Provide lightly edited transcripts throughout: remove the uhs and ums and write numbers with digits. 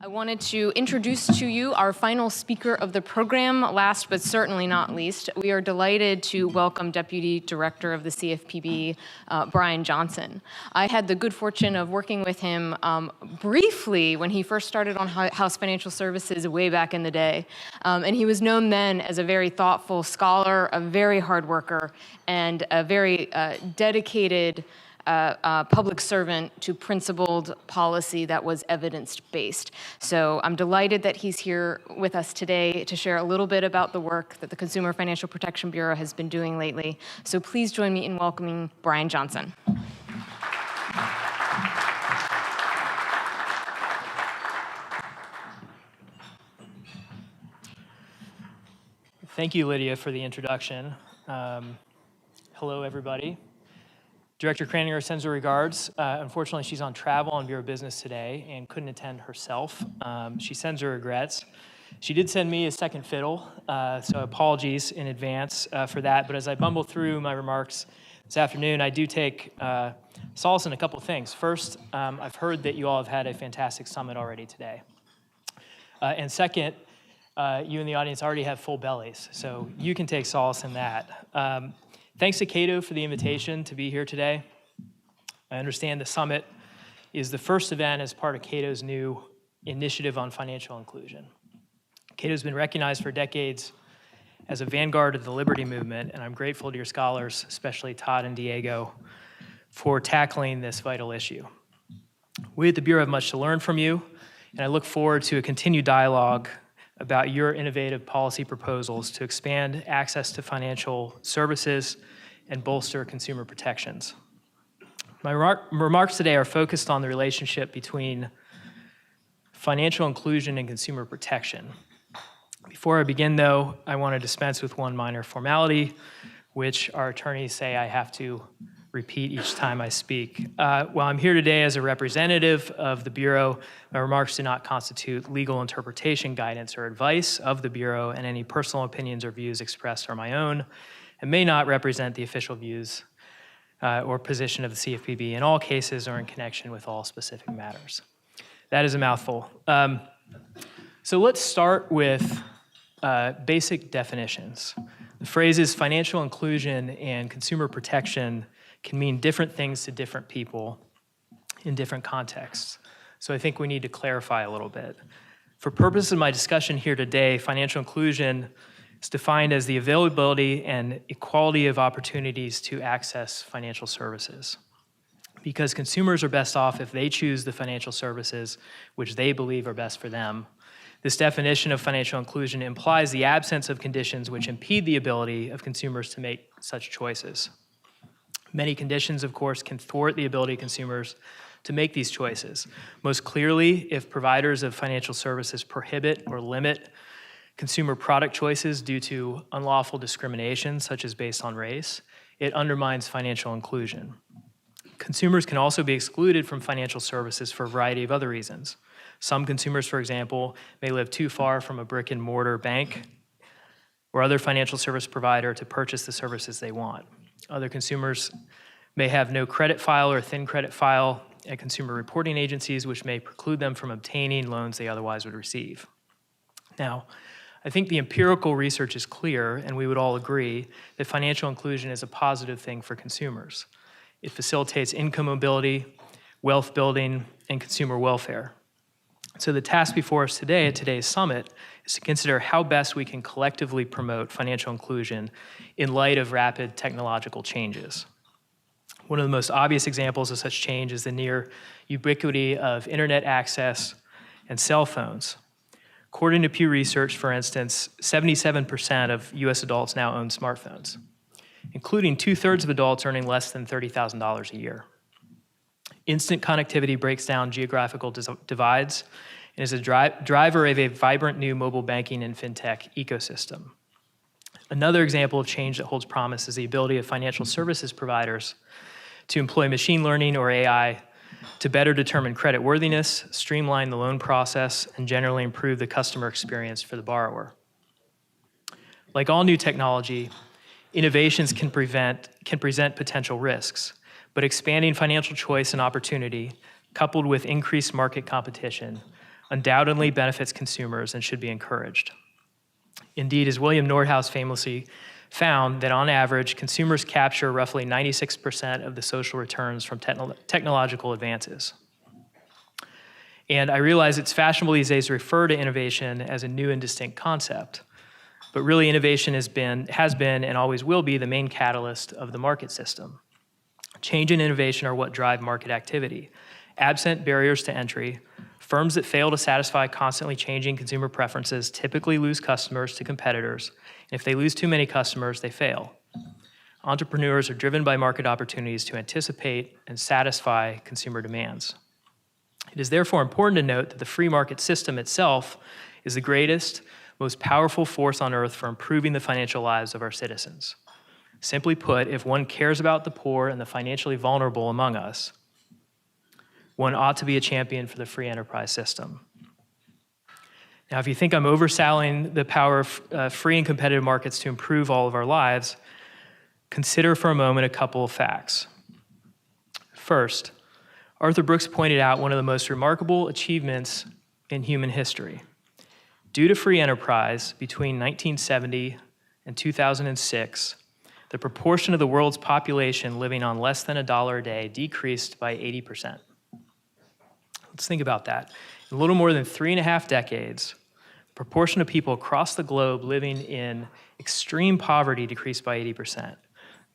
I wanted to introduce to you our final speaker of the program. Last but certainly not least, we are delighted to welcome Deputy Director of the CFPB, Brian Johnson. I had the good fortune of working with him briefly when he first started on House Financial Services way back in the day. And he was known then as a very thoughtful scholar, a very hard worker, and a very dedicated public servant to principled policy that was evidence-based. So I'm delighted that he's here with us today to share a little bit about the work that the Consumer Financial Protection Bureau has been doing lately. So please join me in welcoming Brian Johnson. Thank you, Lydia, for the introduction. Hello, everybody. Director Kraninger sends her regards. Unfortunately, she's on travel on Bureau of Business today and couldn't attend herself. She sends her regrets. She did send me a second fiddle, so apologies in advance for that. But as I bumble through my remarks this afternoon, I do take solace in a couple of things. First, I've heard that you all have had a fantastic summit already today. And second, you in the audience already have full bellies, so you can take solace in that. Thanks to Cato for the invitation to be here today. I understand the summit is the first event as part of Cato's new initiative on financial inclusion. Cato's been recognized for decades as a vanguard of the liberty movement, and I'm grateful to your scholars, especially Todd and Diego, for tackling this vital issue. We at the Bureau have much to learn from you, and I look forward to a continued dialogue about your innovative policy proposals to expand access to financial services and bolster consumer protections. My remarks today are focused on the relationship between financial inclusion and consumer protection. Before I begin, though, I want to dispense with one minor formality, which our attorneys say I have to repeat each time I speak. While I'm here today as a representative of the Bureau, my remarks do not constitute legal interpretation, guidance, or advice of the Bureau, and any personal opinions or views expressed are my own and may not represent the official views or position of the CFPB in all cases or in connection with all specific matters. That is a mouthful. So let's start with basic definitions. The phrases financial inclusion and consumer protection can mean different things to different people in different contexts. So I think we need to clarify a little bit. For purposes of my discussion here today, financial inclusion is defined as the availability and equality of opportunities to access financial services. Because consumers are best off if they choose the financial services which they believe are best for them. This definition of financial inclusion implies the absence of conditions which impede the ability of consumers to make such choices. Many conditions, of course, can thwart the ability of consumers to make these choices. Most clearly, if providers of financial services prohibit or limit consumer product choices due to unlawful discrimination, such as based on race, it undermines financial inclusion. Consumers can also be excluded from financial services for a variety of other reasons. Some consumers, for example, may live too far from a brick and mortar bank or other financial service provider to purchase the services they want. Other consumers may have no credit file or thin credit file at consumer reporting agencies, which may preclude them from obtaining loans they otherwise would receive. Now, I think the empirical research is clear, and we would all agree that financial inclusion is a positive thing for consumers. It facilitates income mobility, wealth building, and consumer welfare. So the task before us today at today's summit is to consider how best we can collectively promote financial inclusion in light of rapid technological changes. One of the most obvious examples of such change is the near ubiquity of internet access and cell phones. According to Pew Research, for instance, 77% of US adults now own smartphones, including 2/3 of adults earning less than $30,000 a year. Instant connectivity breaks down geographical divides and is a driver of a vibrant new mobile banking and fintech ecosystem. Another example of change that holds promise is the ability of financial services providers to employ machine learning or AI to better determine creditworthiness, streamline the loan process, and generally improve the customer experience for the borrower. Like all new technology, innovations can present potential risks. But expanding financial choice and opportunity, coupled with increased market competition, undoubtedly benefits consumers and should be encouraged. Indeed, as William Nordhaus famously found, that on average, consumers capture roughly 96% of the social returns from technological advances. And I realize it's fashionable these days to refer to innovation as a new and distinct concept, but really innovation has been and always will be the main catalyst of the market system. Change and innovation are what drive market activity. Absent barriers to entry, firms that fail to satisfy constantly changing consumer preferences typically lose customers to competitors, and if they lose too many customers, they fail. Entrepreneurs are driven by market opportunities to anticipate and satisfy consumer demands. It is therefore important to note that the free market system itself is the greatest, most powerful force on earth for improving the financial lives of our citizens. Simply put, if one cares about the poor and the financially vulnerable among us, one ought to be a champion for the free enterprise system. Now, if you think I'm overselling the power of free and competitive markets to improve all of our lives, consider for a moment a couple of facts. First, Arthur Brooks pointed out one of the most remarkable achievements in human history. Due to free enterprise, between 1970 and 2006, the proportion of the world's population living on less than $1 a day decreased by 80%. Let's think about that. In a little more than 3.5 decades, the proportion of people across the globe living in extreme poverty decreased by 80%.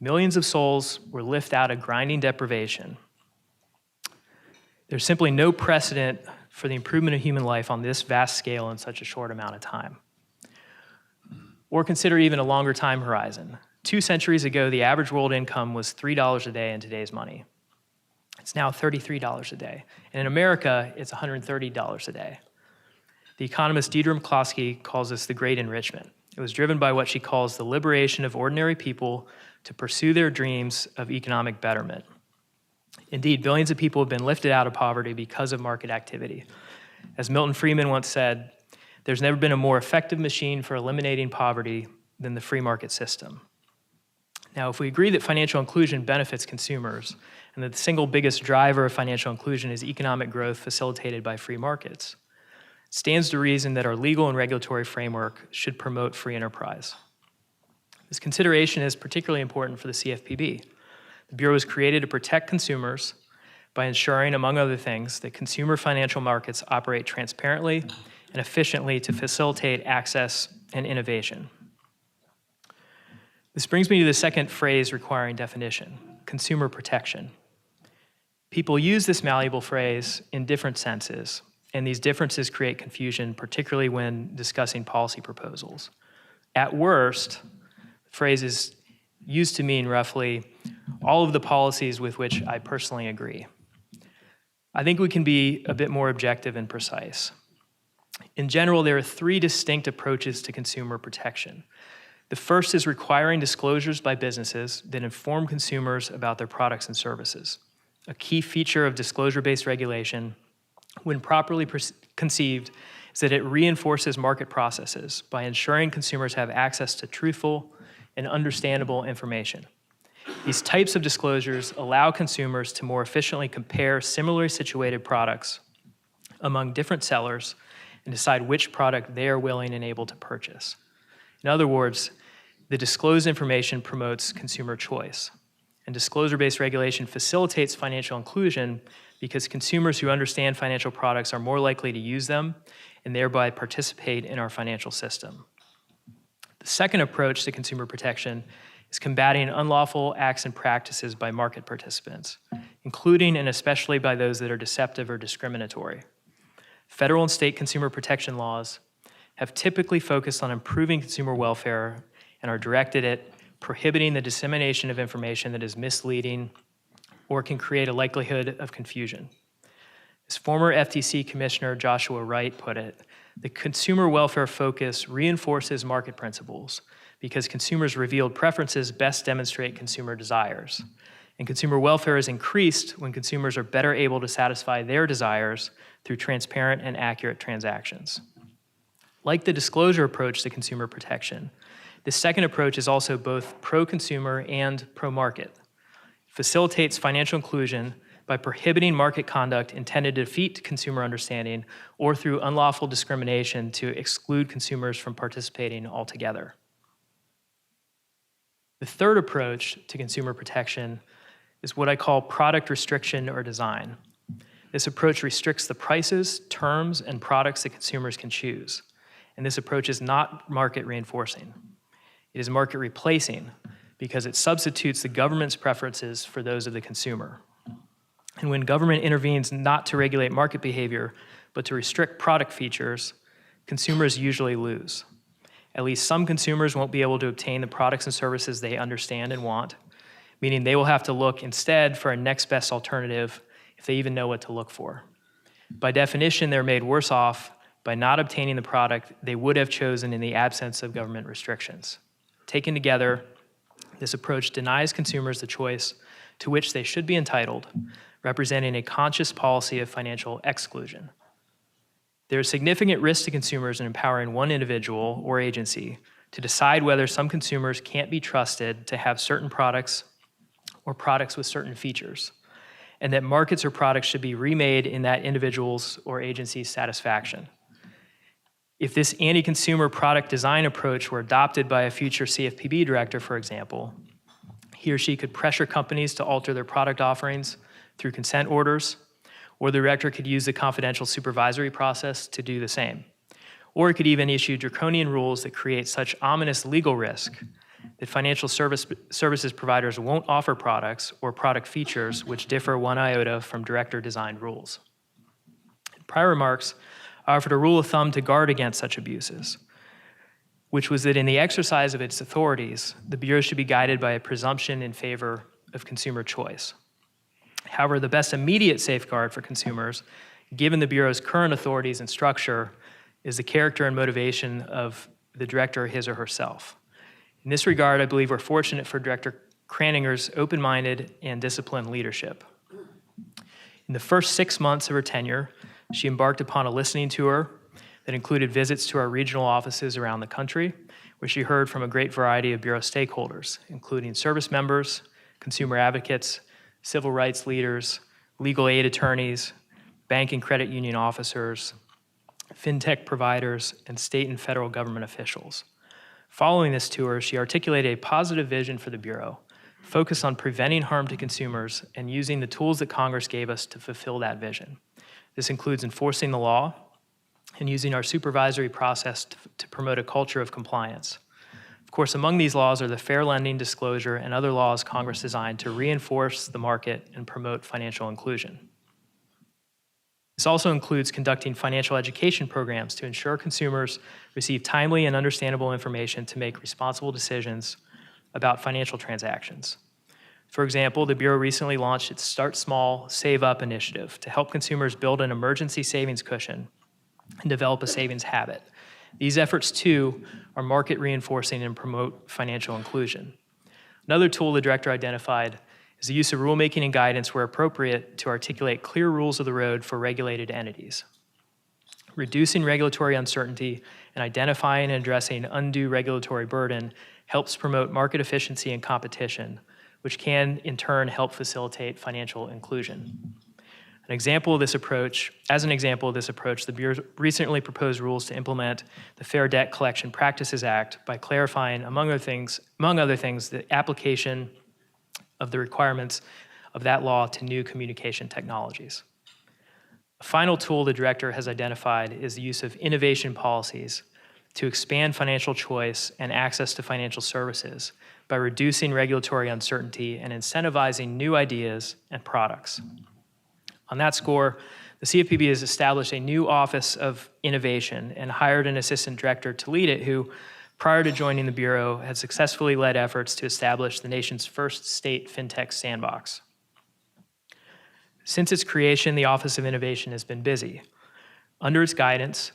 Millions of souls were lifted out of grinding deprivation. There's simply no precedent for the improvement of human life on this vast scale in such a short amount of time. Or consider even a longer time horizon. 2 centuries ago, the average world income was $3 a day in today's money. It's now $33 a day. And in America, it's $130 a day. The economist Deidre McCloskey calls this the Great Enrichment. It was driven by what she calls the liberation of ordinary people to pursue their dreams of economic betterment. Indeed, billions of people have been lifted out of poverty because of market activity. As Milton Friedman once said, there's never been a more effective machine for eliminating poverty than the free market system. Now, if we agree that financial inclusion benefits consumers and that the single biggest driver of financial inclusion is economic growth facilitated by free markets, it stands to reason that our legal and regulatory framework should promote free enterprise. This consideration is particularly important for the CFPB. The Bureau was created to protect consumers by ensuring, among other things, that consumer financial markets operate transparently and efficiently to facilitate access and innovation. This brings me to the second phrase requiring definition, consumer protection. People use this malleable phrase in different senses, and these differences create confusion, particularly when discussing policy proposals. At worst, the phrase is used to mean roughly all of the policies with which I personally agree. I think we can be a bit more objective and precise. In general, there are 3 distinct approaches to consumer protection. The first is requiring disclosures by businesses that inform consumers about their products and services. A key feature of disclosure-based regulation, when properly conceived, is that it reinforces market processes by ensuring consumers have access to truthful and understandable information. These types of disclosures allow consumers to more efficiently compare similarly situated products among different sellers and decide which product they are willing and able to purchase. In other words, the disclosed information promotes consumer choice. And disclosure-based regulation facilitates financial inclusion because consumers who understand financial products are more likely to use them and thereby participate in our financial system. The second approach to consumer protection is combating unlawful acts and practices by market participants, including and especially by those that are deceptive or discriminatory. Federal and state consumer protection laws have typically focused on improving consumer welfare and are directed at prohibiting the dissemination of information that is misleading or can create a likelihood of confusion. As former FTC Commissioner Joshua Wright put it, the consumer welfare focus reinforces market principles because consumers' revealed preferences best demonstrate consumer desires. And consumer welfare is increased when consumers are better able to satisfy their desires through transparent and accurate transactions. Like the disclosure approach to consumer protection, this second approach is also both pro-consumer and pro-market. It facilitates financial inclusion by prohibiting market conduct intended to defeat consumer understanding or through unlawful discrimination to exclude consumers from participating altogether. The third approach to consumer protection is what I call product restriction or design. This approach restricts the prices, terms, and products that consumers can choose. And this approach is not market reinforcing. It is market replacing because it substitutes the government's preferences for those of the consumer. And when government intervenes not to regulate market behavior, but to restrict product features, consumers usually lose. At least some consumers won't be able to obtain the products and services they understand and want, meaning they will have to look instead for a next best alternative if they even know what to look for. By definition, they're made worse off by not obtaining the product they would have chosen in the absence of government restrictions. Taken together, this approach denies consumers the choice to which they should be entitled, representing a conscious policy of financial exclusion. There is significant risk to consumers in empowering one individual or agency to decide whether some consumers can't be trusted to have certain products or products with certain features, and that markets or products should be remade in that individual's or agency's satisfaction. If this anti-consumer product design approach were adopted by a future CFPB director, for example, he or she could pressure companies to alter their product offerings through consent orders, or the director could use the confidential supervisory process to do the same. Or it could even issue draconian rules that create such ominous legal risk that financial services providers won't offer products or product features which differ one iota from director-designed rules. In prior remarks, I offered a rule of thumb to guard against such abuses, which was that in the exercise of its authorities, the Bureau should be guided by a presumption in favor of consumer choice. However, the best immediate safeguard for consumers, given the Bureau's current authorities and structure, is the character and motivation of the director, his or herself. In this regard, I believe we're fortunate for Director Kraninger's open-minded and disciplined leadership. In the first 6 months of her tenure, she embarked upon a listening tour that included visits to our regional offices around the country, where she heard from a great variety of Bureau stakeholders, including service members, consumer advocates, civil rights leaders, legal aid attorneys, bank and credit union officers, fintech providers, and state and federal government officials. Following this tour, she articulated a positive vision for the Bureau, focused on preventing harm to consumers and using the tools that Congress gave us to fulfill that vision. This includes enforcing the law and using our supervisory process to promote a culture of compliance. Of course, among these laws are the fair lending disclosure and other laws Congress designed to reinforce the market and promote financial inclusion. This also includes conducting financial education programs to ensure consumers receive timely and understandable information to make responsible decisions about financial transactions. For example, the Bureau recently launched its Start Small, Save Up initiative to help consumers build an emergency savings cushion and develop a savings habit. These efforts, too, are market reinforcing and promote financial inclusion. Another tool the director identified is the use of rulemaking and guidance where appropriate to articulate clear rules of the road for regulated entities. Reducing regulatory uncertainty and identifying and addressing undue regulatory burden helps promote market efficiency and competition, which can, in turn, help facilitate financial inclusion. As an example of this approach, the Bureau recently proposed rules to implement the Fair Debt Collection Practices Act by clarifying, among other things, the application of the requirements of that law to new communication technologies. A final tool the director has identified is the use of innovation policies to expand financial choice and access to financial services by reducing regulatory uncertainty and incentivizing new ideas and products. On that score, the CFPB has established a new Office of Innovation and hired an assistant director to lead it who, prior to joining the Bureau, had successfully led efforts to establish the nation's first state fintech sandbox. Since its creation, the Office of Innovation has been busy. Under its guidance,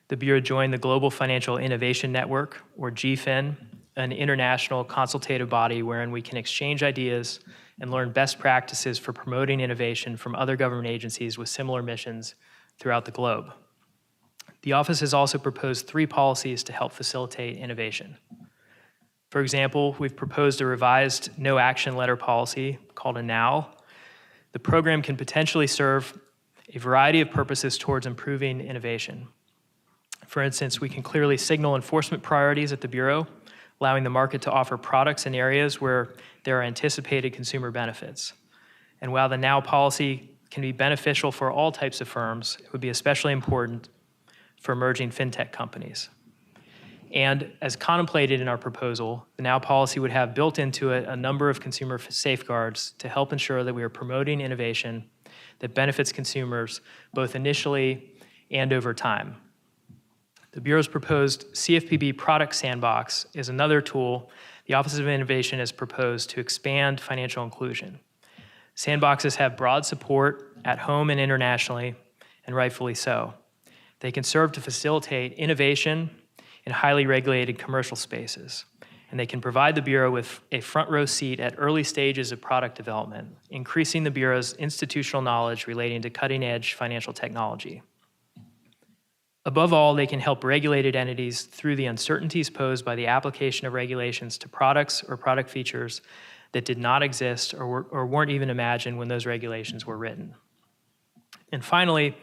the Bureau joined the Global Financial Innovation Network, or GFIN, an international consultative body wherein we can exchange ideas and learn best practices for promoting innovation from other government agencies with similar missions throughout the globe. The office has also proposed 3 policies to help facilitate innovation. For example, we've proposed a revised no action letter policy called a NOW The program can potentially serve a variety of purposes towards improving innovation. For instance, we can clearly signal enforcement priorities at the Bureau, allowing the market to offer products in areas where there are anticipated consumer benefits. And while the Now policy can be beneficial for all types of firms, it would be especially important for emerging fintech companies. And as contemplated in our proposal, the Now policy would have built into it a number of consumer safeguards to help ensure that we are promoting innovation that benefits consumers both initially and over time. The Bureau's proposed CFPB product sandbox is another tool the Office of Innovation has proposed to expand financial inclusion. Sandboxes have broad support at home and internationally, and rightfully so. They can serve to facilitate innovation in highly regulated commercial spaces, and they can provide the Bureau with a front row seat at early stages of product development, increasing the Bureau's institutional knowledge relating to cutting-edge financial technology. Above all, they can help regulated entities through the uncertainties posed by the application of regulations to products or product features that did not exist or weren't even imagined when those regulations were written. And finally,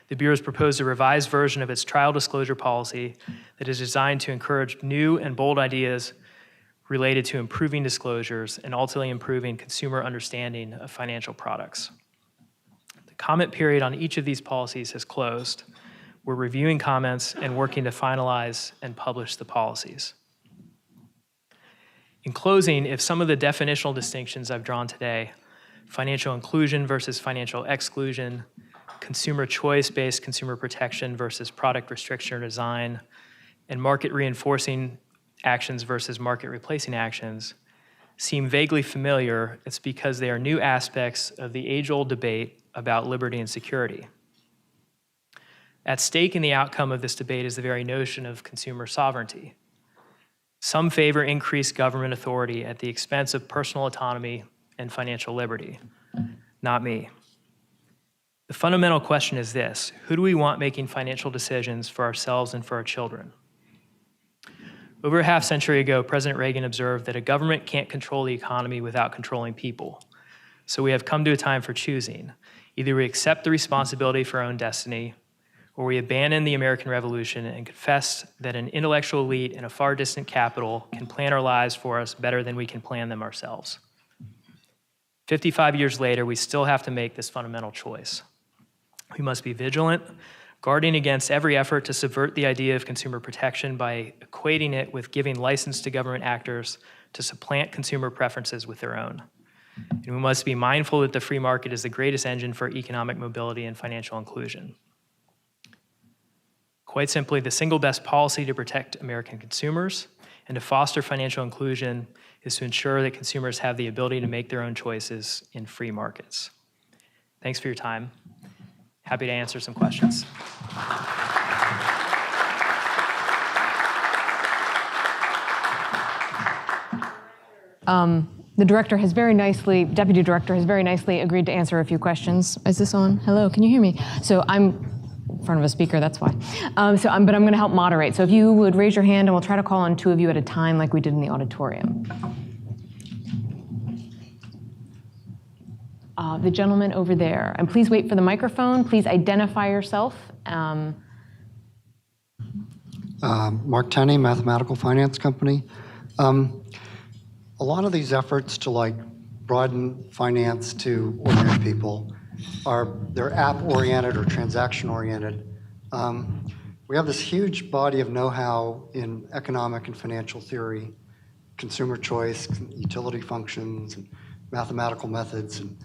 the Bureau has proposed a revised version of its trial disclosure policy that is designed to encourage new and bold ideas related to improving disclosures and ultimately improving consumer understanding of financial products. The comment period on each of these policies has closed. We're reviewing comments and working to finalize and publish the policies. In closing, if some of the definitional distinctions I've drawn today, financial inclusion versus financial exclusion, consumer choice-based consumer protection versus product restriction or design, and market reinforcing actions versus market replacing actions seem vaguely familiar, it's because they are new aspects of the age-old debate about liberty and security. At stake in the outcome of this debate is the very notion of consumer sovereignty. Some favor increased government authority at the expense of personal autonomy and financial liberty. Not me. The fundamental question is this: who do we want making financial decisions for ourselves and for our children? Over a half century ago, President Reagan observed that a government can't control the economy without controlling people. So we have come to a time for choosing. Either we accept the responsibility for our own destiny, or we abandon the American Revolution and confess that an intellectual elite in a far distant capital can plan our lives for us better than we can plan them ourselves. 55 years later, we still have to make this fundamental choice. We must be vigilant, guarding against every effort to subvert the idea of consumer protection by equating it with giving license to government actors to supplant consumer preferences with their own. And we must be mindful that the free market is the greatest engine for economic mobility and financial inclusion. Quite simply, the single best policy to protect American consumers and to foster financial inclusion is to ensure that consumers have the ability to make their own choices in free markets. Thanks for your time. Happy to answer some questions. The director has very nicely, deputy director has very nicely agreed to answer a few questions. Is this on? Hello, can you hear me? So I'm in front of a speaker, that's why. But I'm going to help moderate. So if you would raise your hand, and we'll try to call on two of you at a time like we did in the auditorium. The gentleman over there. And please wait for the microphone. Please identify yourself. Mark Tenney, Mathematical Finance Company. A lot of these efforts to broaden finance to ordinary people they're app-oriented or transaction-oriented. We have this huge body of know-how in economic and financial theory, consumer choice, utility functions, and mathematical methods. And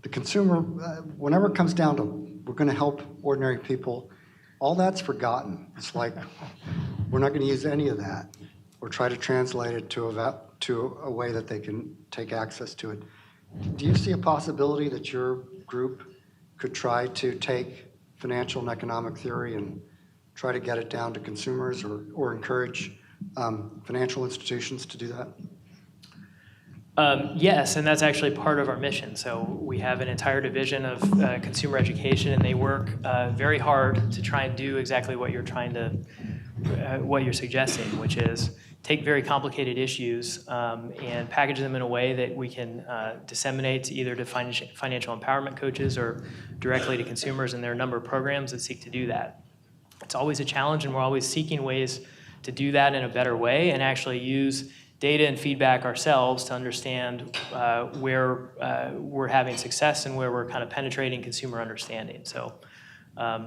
the consumer, whenever it comes down to we're going to help ordinary people, all that's forgotten. It's like we're not going to use any of that or try to translate it to a way that they can take access to it. Do you see a possibility that your group could try to take financial and economic theory and try to get it down to consumers or encourage financial institutions to do that? Yes, and that's actually part of our mission. So we have an entire division of consumer education, and they work very hard to try and do exactly what you're suggesting, which is take very complicated issues and package them in a way that we can disseminate either to financial empowerment coaches or directly to consumers, and there are a number of programs that seek to do that. It's always a challenge, and we're always seeking ways to do that in a better way and actually use data and feedback ourselves to understand where we're having success and where we're kind of penetrating consumer understanding. So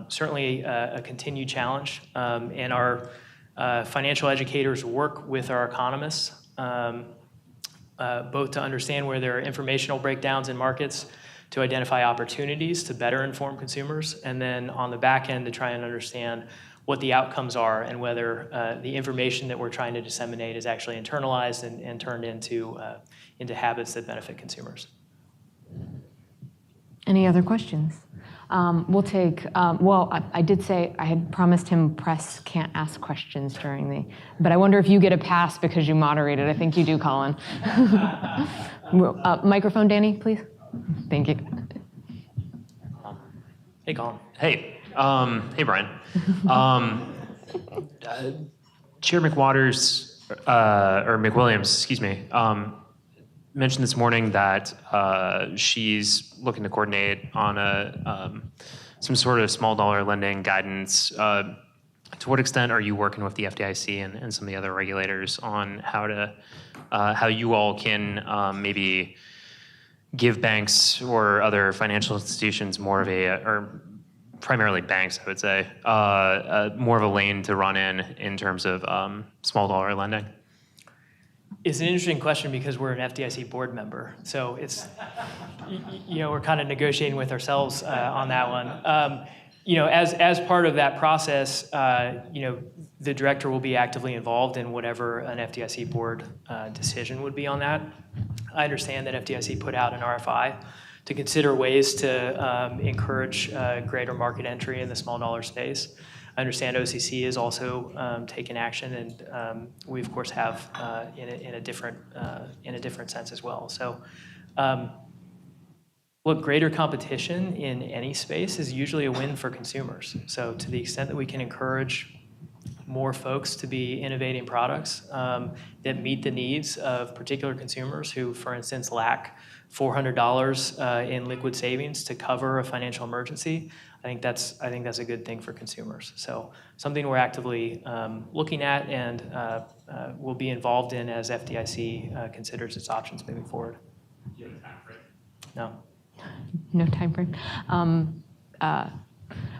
certainly a continued challenge, and our financial educators work with our economists, both to understand where there are informational breakdowns in markets, to identify opportunities to better inform consumers, and then on the back end to try and understand what the outcomes are and whether the information that we're trying to disseminate is actually internalized and turned into habits that benefit consumers. Any other questions? We'll take, I did say I had promised him press can't ask questions during but I wonder if you get a pass because you moderated. I think you do, Colin. Microphone, Danny, please. Thank you. Hey, Colin. Hey. Hey, Brian. Chair McWaters, or McWilliams, excuse me, mentioned this morning that she's looking to coordinate on some sort of small dollar lending guidance. To what extent are you working with the FDIC and some of the other regulators on how you all can maybe give banks or other financial institutions more of or primarily banks, I would say, more of a lane to run in terms of small dollar lending? It's an interesting question because we're an FDIC board member. So it's, we're kind of negotiating with ourselves on that one. As part of that process, the director will be actively involved in whatever an FDIC board decision would be on that. I understand that FDIC put out an RFI to consider ways to encourage greater market entry in the small dollar space. I understand OCC is also taken action, and we of course have in a different sense as well. So, look, greater competition in any space is usually a win for consumers. So, to the extent that we can encourage more folks to be innovating products that meet the needs of particular consumers who, for instance, lack $400 in liquid savings to cover a financial emergency, I think that's a good thing for consumers. So something we're actively looking at and will be involved in as FDIC considers its options moving forward. Do you have a time frame? No. No time frame.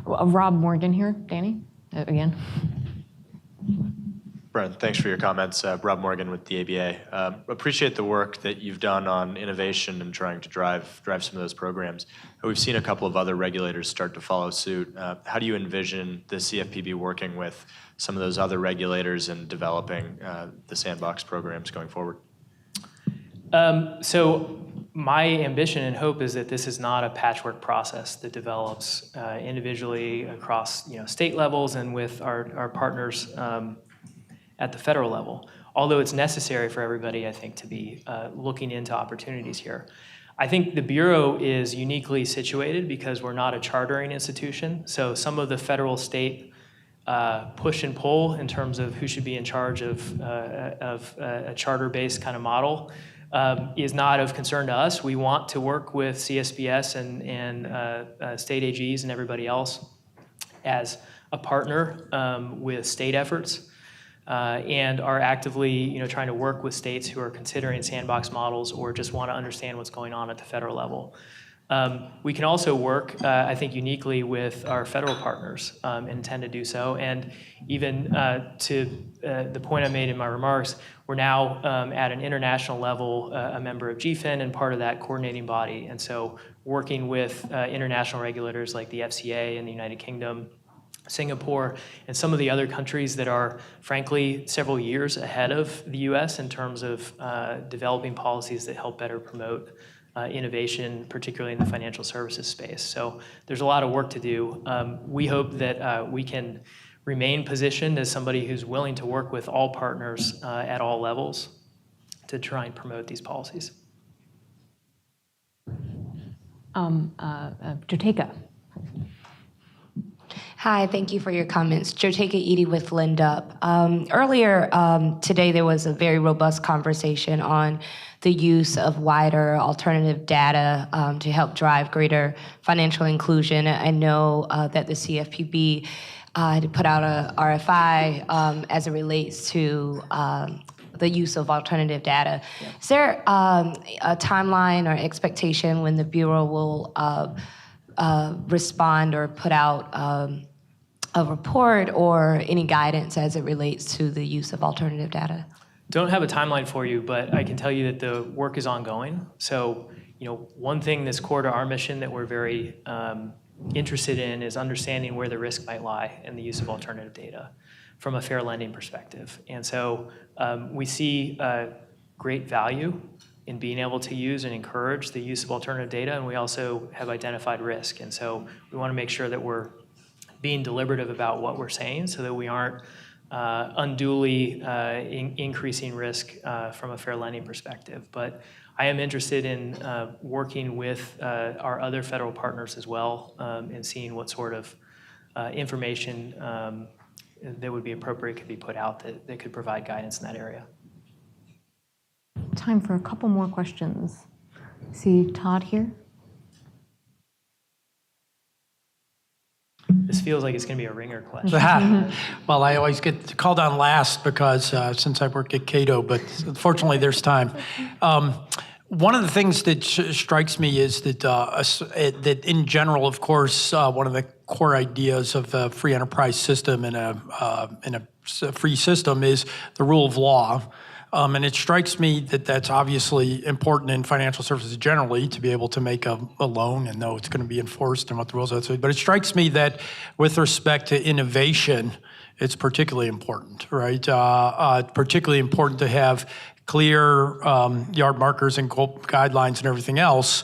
Rob Morgan here, Danny, again. Brian, thanks for your comments. Rob Morgan with the ABA. Appreciate the work that you've done on innovation and trying to drive some of those programs. We've seen a couple of other regulators start to follow suit. How do you envision the CFPB working with some of those other regulators and developing the sandbox programs going forward? So my ambition and hope is that this is not a patchwork process that develops individually across state levels and with our partners at the federal level, although it's necessary for everybody, I think, to be looking into opportunities here. I think the Bureau is uniquely situated because we're not a chartering institution, so some of the federal state push and pull in terms of who should be in charge of a charter-based kind of model is not of concern to us. We want to work with CSBS and state AGs and everybody else as a partner with state efforts. And are actively, trying to work with states who are considering sandbox models or just want to understand what's going on at the federal level. We can also work, I think, uniquely with our federal partners and intend to do so. And even to the point I made in my remarks, we're now at an international level a member of GFIN and part of that coordinating body. And so working with international regulators like the FCA in the United Kingdom, Singapore, and some of the other countries that are, frankly, several years ahead of the U.S. in terms of developing policies that help better promote innovation, particularly in the financial services space. So there's a lot of work to do. We hope that we can remain positioned as somebody who's willing to work with all partners at all levels to try and promote these policies. Joteka. Hi, thank you for your comments. Joteka Edie with LendUp. Earlier today, there was a very robust conversation on the use of wider alternative data to help drive greater financial inclusion. I know that the CFPB had put out a RFI as it relates to the use of alternative data. Is there a timeline or expectation when the Bureau will respond or put out a report or any guidance as it relates to the use of alternative data? Don't have a timeline for you, but I can tell you that the work is ongoing. So, one thing that's core to our mission that we're very interested in is understanding where the risk might lie in the use of alternative data from a fair lending perspective. And so we see great value in being able to use and encourage the use of alternative data, and we also have identified risk. And so we want to make sure that we're being deliberative about what we're saying so that we aren't unduly increasing risk from a fair lending perspective. But I am interested in working with our other federal partners as well and seeing what sort of information that would be appropriate could be put out that could provide guidance in that area. Time for a couple more questions. See Todd here. This feels like it's going to be a ringer question. Well, I always get called on last because since I work at Cato, but fortunately there's time. One of the things that strikes me is that that in general, of course, one of the core ideas of a free enterprise system and a free system is the rule of law. And it strikes me that that's obviously important in financial services generally to be able to make a loan and know it's going to be enforced and what the rules are. But it strikes me that with respect to innovation, it's particularly important, right? Particularly important to have clear yard markers and guidelines and everything else,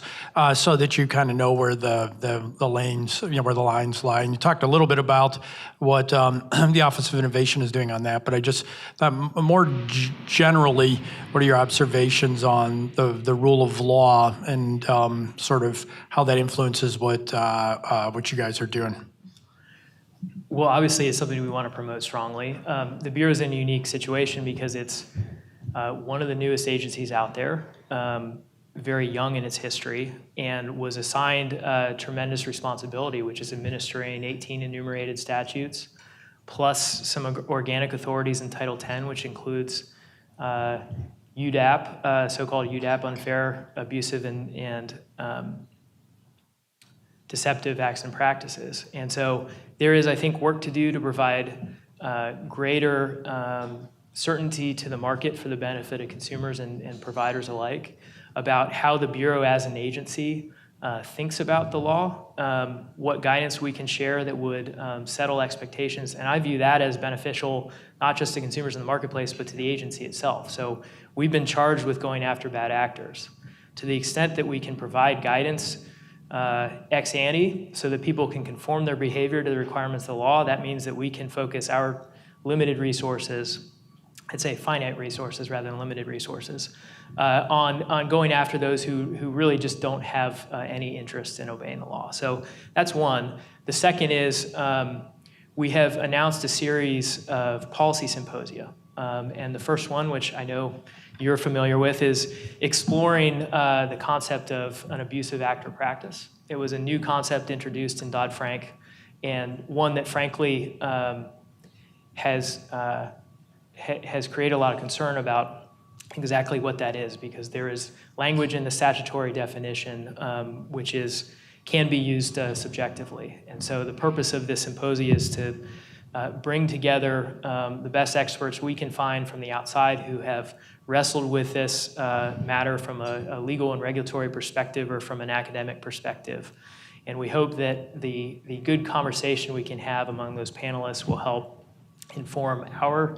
so that you kind of know where the lanes, where the lines lie. And you talked a little bit about what the Office of Innovation is doing on that, but I just thought more generally, what are your observations on the rule of law and sort of how that influences what you guys are doing? Well, obviously, it's something we want to promote strongly. The Bureau is in a unique situation because it's one of the newest agencies out there, very young in its history, and was assigned tremendous responsibility, which is administering 18 enumerated statutes, plus some organic authorities in Title X, which includes UDAP, so-called UDAP, unfair, abusive, and deceptive acts and practices. And so there is, I think, work to do to provide greater certainty to the market for the benefit of consumers and providers alike about how the Bureau as an agency thinks about the law, what guidance we can share that would settle expectations. And I view that as beneficial, not just to consumers in the marketplace, but to the agency itself. So we've been charged with going after bad actors. To the extent that we can provide guidance ex ante so that people can conform their behavior to the requirements of the law, that means that we can focus our limited resources, I'd say finite resources rather than limited resources, on going after those who really just don't have any interest in obeying the law. So that's one. The second is we have announced a series of policy symposia. And the first one, which I know you're familiar with, is exploring the concept of an abusive act or practice. It was a new concept introduced in Dodd-Frank, and one that frankly has created a lot of concern about exactly what that is, because there is language in the statutory definition which can be used subjectively. And so the purpose of this symposium is to bring together the best experts we can find from the outside who have wrestled with this matter from a legal and regulatory perspective or from an academic perspective. And we hope that the good conversation we can have among those panelists will help inform our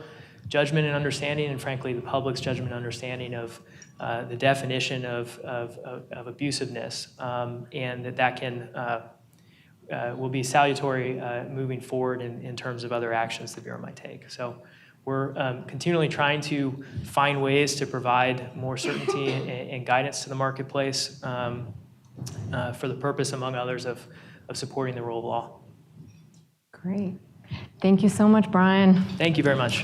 judgment and understanding, and frankly, the public's judgment and understanding of the definition of abusiveness, and that can will be salutary moving forward in terms of other actions the Bureau might take. So we're continually trying to find ways to provide more certainty and guidance to the marketplace for the purpose, among others, of supporting the rule of law. Great. Thank you so much, Brian. Thank you very much.